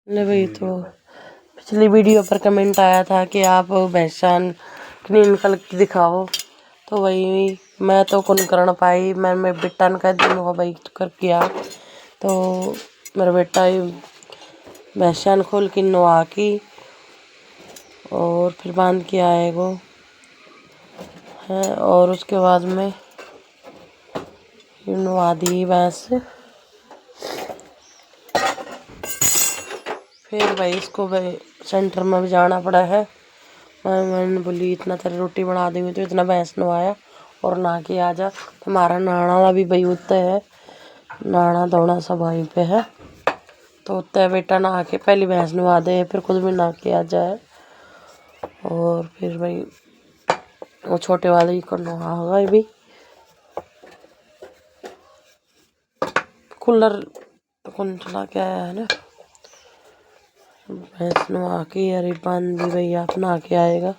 ले भाई, तो पिछली वीडियो पर कमेंट आया था कि आप भैंसान क्लीन करके दिखाओ, तो वही मैं तो कौन करना पाई। मैं बेटा ने कह दी भाई कर किया, तो मेरा बेटा भैंसान खोल के नवा की और फिर बांध के आएगो है। और उसके बाद में नवा दी भैंस। फिर भाई इसको भाई सेंटर में भी जाना पड़ा है। मैंने बोली इतना तेरी रोटी बना दूंगी तो इतना भैंस नवाया और नहा के आ जा। हमारा नाना भी भाई उत्ते है, नाना धोना सब वहीं पे है, तो उत्ते बेटा नहा के पहली भैंस नवा दे, फिर खुद भी नहा के आ जाए। और फिर भाई वो छोटे वाले को नहा होगा ये भी। कूलर तो कौन चला के आया है ना। भैंस नहा के अरे बांध दी भाई, आप नहा के आएगा।